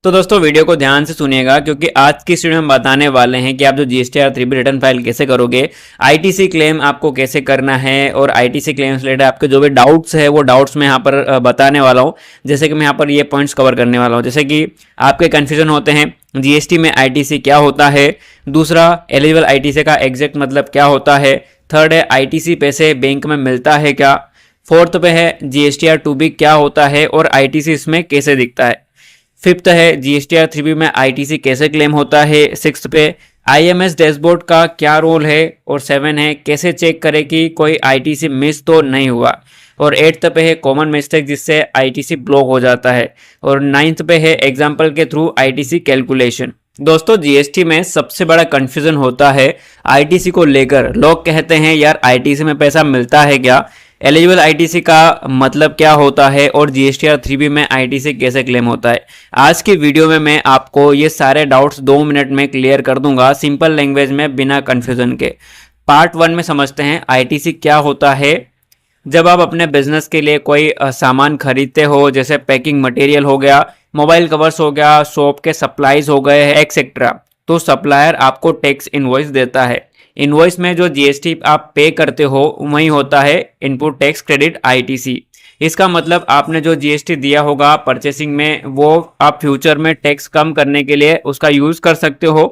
तो दोस्तों वीडियो को ध्यान से सुनिएगा क्योंकि आज की वीडियो में बताने वाले हैं कि आप जो जीएसटी R3B रिटर्न फाइल कैसे करोगे, आईटीसी क्लेम आपको कैसे करना है और आईटीसी क्लेम से रिलेटेड आपके जो भी डाउट्स है वो डाउट्स मैं यहाँ पर बताने वाला हूँ। जैसे कि मैं यहाँ पर ये पॉइंट्स कवर करने वाला हूँ। जैसे कि आपके कन्फ्यूजन होते हैं जीएसटी में आईटीसी क्या होता है, दूसरा एलिजिबल आईटीसी का एग्जैक्ट मतलब क्या होता है, थर्ड है आईटीसी पैसे बैंक में मिलता है क्या, फोर्थ पे है जीएसटी R2B क्या होता है और आईटीसी इसमें कैसे दिखता है, फिफ्थ है जीएसटी R3B में आईटीसी कैसे क्लेम होता है, सिक्स्थ पे आईएमएस डैशबोर्ड का क्या रोल है और सेवन है कैसे चेक करें कि कोई आईटीसी मिस तो नहीं हुआ, और एट्थ पे है कॉमन मिस्टेक जिससे आईटीसी ब्लॉक हो जाता है, और नाइन्थ पे है एग्जाम्पल के थ्रू आईटीसी कैलकुलेशन। दोस्तों जीएसटी में सबसे बड़ा कंफ्यूजन होता है आईटीसी को लेकर। लोग कहते हैं यार आईटीसी में पैसा मिलता है क्या, एलिजिबल आईटीसी का मतलब क्या होता है और जीएसटी R3B में आईटीसी कैसे क्लेम होता है। आज की वीडियो में मैं आपको ये सारे डाउट्स 2 मिनट में क्लियर कर दूंगा सिंपल लैंग्वेज में बिना कंफ्यूजन के। पार्ट 1 में समझते हैं आईटीसी क्या होता है। जब आप अपने बिजनेस के लिए कोई सामान खरीदते हो, जैसे पैकिंग मटेरियल हो गया, मोबाइल कवर्स हो गया, शॉप के सप्लाईज हो गए एक्सेट्रा, तो सप्लायर आपको टैक्स इनवॉइस देता है। इनवॉइस में जो जीएसटी आप पे करते हो वही होता है इनपुट टैक्स क्रेडिट आईटीसी। इसका मतलब आपने जो जीएसटी दिया होगा परचेसिंग में वो आप फ्यूचर में टैक्स कम करने के लिए उसका यूज कर सकते हो।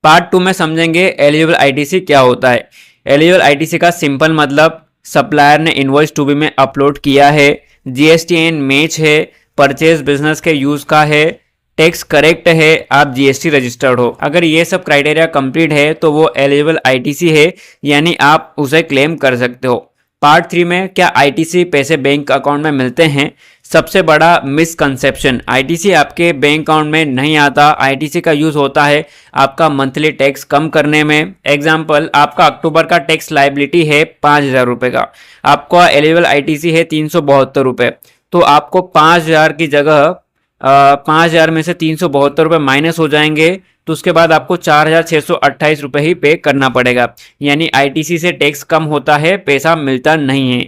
पार्ट 2 में समझेंगे एलिजिबल आईटीसी क्या होता है। एलिजिबल आईटीसी का सिंपल मतलब सप्लायर ने इनवॉइस टू बी में अपलोड किया है, जीएसटीएन मैच है, परचेज बिजनेस के यूज का है, टैक्स करेक्ट है, आप जीएसटी रजिस्टर्ड हो। अगर ये सब क्राइटेरिया कंप्लीट है तो वो एलिजिबल आईटीसी है, यानी आप उसे क्लेम कर सकते हो। पार्ट 3 में क्या आईटीसी पैसे बैंक अकाउंट में मिलते हैं। सबसे बड़ा मिसकंसेप्शन, आईटीसी आपके बैंक अकाउंट में नहीं आता। आईटीसी का यूज होता है आपका मंथली टैक्स कम करने में। एग्जाम्पल, आपका अक्टूबर का टैक्स लाइबिलिटी है 5,000 रुपये का, आपका एलिजिबल आईटीसी है 372 रुपये, तो आपको 5,000 की जगह 5,000 में से 372 रुपये माइनस हो जाएंगे, तो उसके बाद आपको 4,628 रुपये ही पे करना पड़ेगा, यानी आईटीसी से टैक्स कम होता है, पैसा मिलता नहीं है।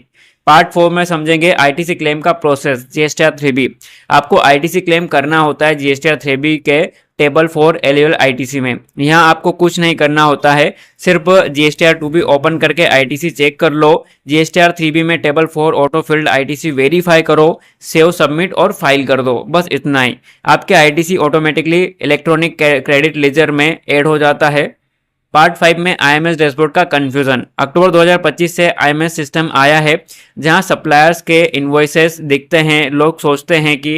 पार्ट 4 में समझेंगे आईटीसी क्लेम का प्रोसेस। जीएसटी R3B आपको आईटीसी क्लेम करना होता है जीएसटी R3B के टेबल 4 एलिजिबल आईटीसी में। यहाँ आपको कुछ नहीं करना होता है, सिर्फ जीएसटी R2B ओपन करके आईटीसी चेक कर लो, जीएसटी R3B में table 4 auto field ITC verify करो, सेव सबमिट और फाइल कर दो, बस इतना ही। आपके ITC automatically electronic credit ledger में ऐड हो जाता है। पार्ट 5 में आईएमएस डैशबोर्ड का कंफ्यूजन। अक्टूबर 2025 से आईएमएस सिस्टम आया है जहां सप्लायर्स के इनवॉइसेस दिखते हैं। लोग सोचते हैं कि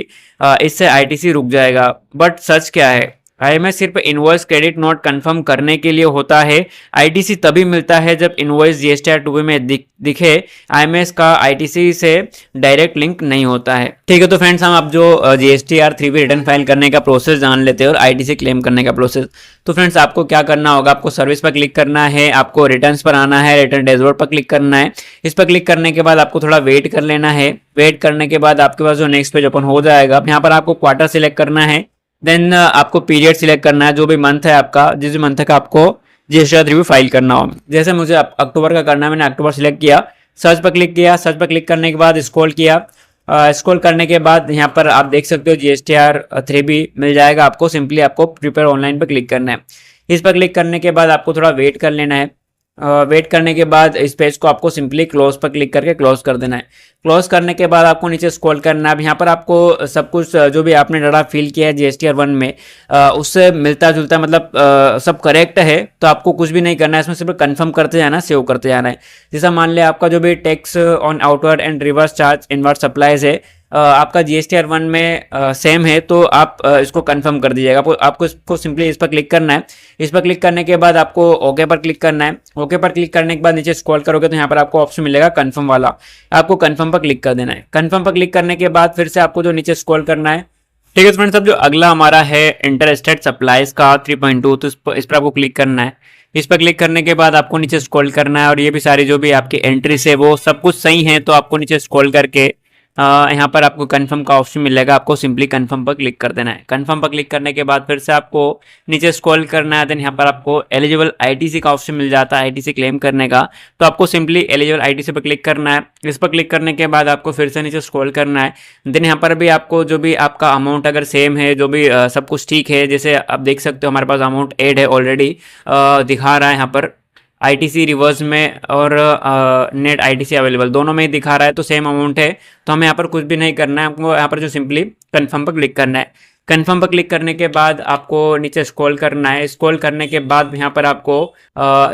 इससे आईटीसी रुक जाएगा, बट सच क्या है, आईएमएस सिर्फ इनवॉइस क्रेडिट नोट कंफर्म करने के लिए होता है। आईटीसी तभी मिलता है जब इनवॉइस जीएसटी R2B में दिखे। आईएमएस का आईटीसी से डायरेक्ट लिंक नहीं होता है। ठीक है, तो फ्रेंड्स हम अब जो जीएसटी R3B रिटर्न फाइल करने का प्रोसेस जान लेते हैं और आईटीसी क्लेम करने का प्रोसेस। तो फ्रेंड्स आपको क्या करना होगा, आपको सर्विस पर क्लिक करना है, आपको रिटर्न्स पर आना है, रिटर्न डैशबोर्ड पर क्लिक करना है। इस पर क्लिक करने के बाद आपको थोड़ा वेट कर लेना है। वेट करने के बाद आपके पास जो नेक्स्ट पेज ओपन हो जाएगा, यहाँ पर आपको क्वार्टर सिलेक्ट करना है, देन आपको पीरियड सिलेक्ट करना है, जो भी मंथ है आपका, जिस भी मंथ का आपको जीएसटी R3B फाइल करना हो। जैसे मुझे अक्टूबर का करना है, मैंने अक्टूबर सिलेक्ट किया, सर्च पर क्लिक किया। सर्च पर क्लिक करने के बाद स्क्रॉल किया, स्क्रॉल करने के बाद यहाँ पर आप देख सकते हो जीएसटी R3B मिल जाएगा आपको। सिंपली आपको प्रिपेयर ऑनलाइन पर क्लिक करना है। इस पर क्लिक करने के बाद आपको थोड़ा वेट कर लेना है। वेट करने के बाद इस पेज को आपको सिंपली क्लोज पर क्लिक करके क्लोज कर देना है। क्लोज करने के बाद आपको नीचे स्क्रॉल करना है। अब यहाँ पर आपको सब कुछ जो भी आपने डाटा फिल किया है जीएसटी R1 में उससे मिलता जुलता, मतलब सब करेक्ट है, तो आपको कुछ भी नहीं करना है, इसमें सिर्फ कंफर्म करते जाना है, सेव करते जाना है। जैसा मान लिया आपका जो भी tax on outward and reverse charge inward supplies है आपका जीएसटी R1 में सेम है, तो आप इसको कंफर्म कर दीजिएगा। आपको इसको सिंपली इस पर क्लिक करना है। इस पर क्लिक करने के बाद आपको ओके पर क्लिक करना है। ओके पर क्लिक करने के बाद नीचे स्क्रॉल करोगे तो यहाँ पर आपको ऑप्शन मिलेगा कंफर्म वाला, आपको कंफर्म पर क्लिक कर देना है। कंफर्म पर क्लिक करने के बाद फिर से आपको जो नीचे स्क्रॉल करना है। ठीक है फ्रेंड्स, अब जो अगला हमारा है इंटरस्टेट सप्लाईज का 3.2, तो इस पर आपको क्लिक करना है। इस पर क्लिक करने के बाद आपको नीचे स्क्रॉल करना है और ये भी सारी जो भी आपकी एंट्रीज है वो सब कुछ सही है, तो आपको नीचे स्क्रॉल करके यहाँ पर आपको कंफर्म का ऑप्शन मिलेगा, आपको सिंपली कंफर्म पर क्लिक कर देना है। कंफर्म पर क्लिक करने के बाद फिर से आपको नीचे स्क्रॉल करना है। देन यहाँ पर आपको एलिजिबल आईटीसी का ऑप्शन मिल जाता है आईटीसी क्लेम करने का, तो आपको सिंपली एलिजिबल आईटीसी पर क्लिक करना है। इस पर क्लिक करने के बाद आपको फिर से नीचे स्क्रॉल करना है। देन यहाँ पर भी आपको जो भी आपका अमाउंट अगर सेम है, जो भी सब कुछ ठीक है, जैसे आप देख सकते हो हमारे पास अमाउंट ऐड है ऑलरेडी, दिखा रहा है यहाँ पर आईटीसी रिवर्स में और नेट आईटीसी अवेलेबल दोनों में ही दिखा रहा है, तो सेम अमाउंट है। तो हमें यहाँ पर कुछ भी नहीं करना है, हमको यहाँ पर जो सिंपली कंफर्म पर क्लिक करना है। कंफर्म पर क्लिक करने के बाद आपको नीचे स्क्रॉल करना है। स्क्रॉल करने के बाद यहाँ पर आपको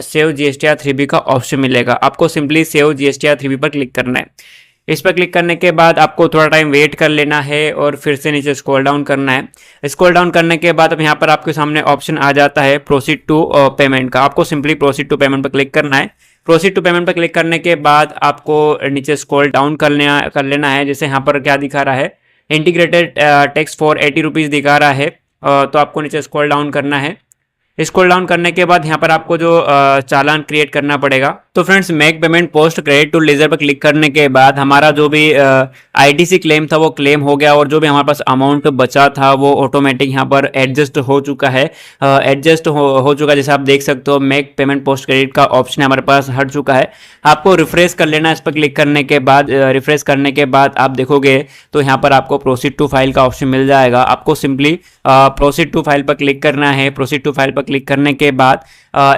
सेव जीएसटीआर 3B का ऑप्शन मिलेगा, आपको सिंपली सेव जीएसटीआर 3B पर क्लिक करना है। इस पर क्लिक करने के बाद आपको थोड़ा टाइम वेट कर लेना है और फिर से नीचे स्क्रॉल डाउन करना है। स्क्रॉल डाउन करने के बाद अब यहाँ पर आपके सामने ऑप्शन आ जाता है प्रोसीड टू पेमेंट का, आपको सिंपली प्रोसीड टू पेमेंट पर क्लिक करना है। प्रोसीड टू पेमेंट पर क्लिक करने के बाद आपको नीचे स्क्रॉल डाउन कर लेना है। जैसे यहाँ पर क्या दिखा रहा है, इंटीग्रेटेड टैक्स फॉर 80 रुपीज़ दिखा रहा है, तो आपको नीचे स्क्रॉल डाउन करना है। स्क्रॉल डाउन करने के बाद यहाँ पर आपको जो चालान क्रिएट करना पड़ेगा। तो friends make payment post credit to ledger पर क्लिक करने के बाद हमारा जो भी आईटीसी क्लेम था वो क्लेम हो गया और जो भी हमारे पास अमाउंट बचा था वो ऑटोमेटिक यहाँ पर एडजस्ट हो चुका है। एडजस्ट हो चुका है, जैसे आप देख सकते हो मेक पेमेंट पोस्ट क्रेडिट का ऑप्शन हमारे पास हट चुका है। आपको रिफ्रेश कर लेना है। इस पर क्लिक करने के बाद रिफ्रेश करने के बाद आप देखोगे तो यहाँ पर आपको प्रोसीड टू फाइल का ऑप्शन मिल जाएगा। आपको सिंपली प्रोसीड टू फाइल पर क्लिक करना है। प्रोसीड टू फाइल पर क्लिक करने के बाद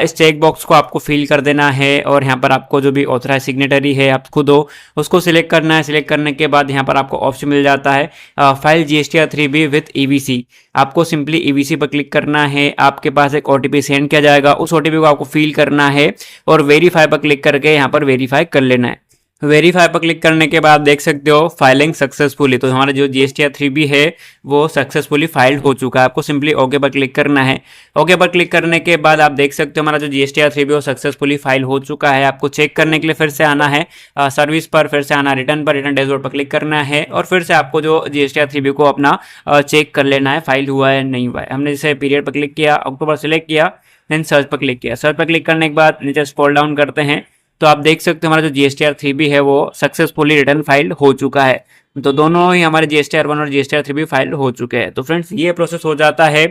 इस चेक बॉक्स को आपको फिल कर देना है और यहाँ पर आपको जो भी ऑथराइज सिग्नेटरी है आप खुद हो उसको सिलेक्ट करना है। सिलेक्ट करने के बाद यहाँ पर आपको ऑप्शन मिल जाता है file GSTR 3B with EVC. आपको सिंपली ईवीसी पर क्लिक करना है। आपके पास एक ओटीपी सेंड किया जाएगा, उस ओटीपी को आपको फिल करना है और वेरीफाई पर क्लिक करके यहाँ पर वेरीफाई कर लेना है। वेरीफाई पर क्लिक करने के बाद देख सकते हो फाइलिंग सक्सेसफुली, तो हमारा जो जीएसटीआर 3B है वो सक्सेसफुली फाइल्ड हो चुका है। आपको सिंपली ओके पर क्लिक करना है। ओके पर क्लिक करने के बाद आप देख सकते हो हमारा जो जीएसटीआर 3B वो सक्सेसफुली फाइल हो चुका है। आपको चेक करने के लिए फिर से आना है सर्विस पर, फिर से आना रिटर्न पर, रिटर्न डैशबोर्ड पर क्लिक करना है और फिर से आपको जो जीएसटीआर 3B को अपना चेक कर लेना है फाइल हुआ है नहीं हुआ है। हमने जैसे पीरियड पर क्लिक किया, अक्टूबर सेलेक्ट किया, देन सर्च पर क्लिक किया। सर्च पर क्लिक करने के बाद नीचे स्क्रॉल डाउन करते हैं तो आप देख सकते हो हमारा जो जीएसटीआर 3B है वो सक्सेसफुली रिटर्न फाइल्ड हो चुका है। तो दोनों ही हमारे जीएसटीआर 1 और जीएसटीआर 3B फाइल हो चुके हैं। तो फ्रेंड्स ये प्रोसेस हो जाता है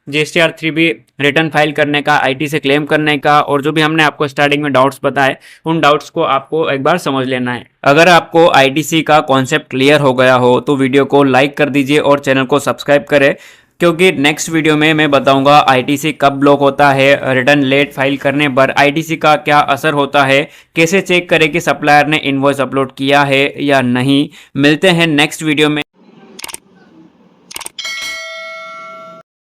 जीएसटीआर 3B रिटर्न फाइल करने का, आईटी से क्लेम करने का, और जो भी हमने आपको स्टार्टिंग में डाउट्स बताए उन डाउट्स को आपको एक बार समझ लेना है। अगर आपको आईटीसी का कॉन्सेप्ट क्लियर हो गया हो तो वीडियो को लाइक कर दीजिए और चैनल को सब्सक्राइब करें, क्योंकि नेक्स्ट वीडियो में मैं बताऊंगा आईटीसी कब ब्लॉक होता है, रिटर्न लेट फाइल करने पर आईटीसी का क्या असर होता है, कैसे चेक करें कि सप्लायर ने इनवॉइस अपलोड किया है या नहीं। मिलते हैं नेक्स्ट वीडियो में।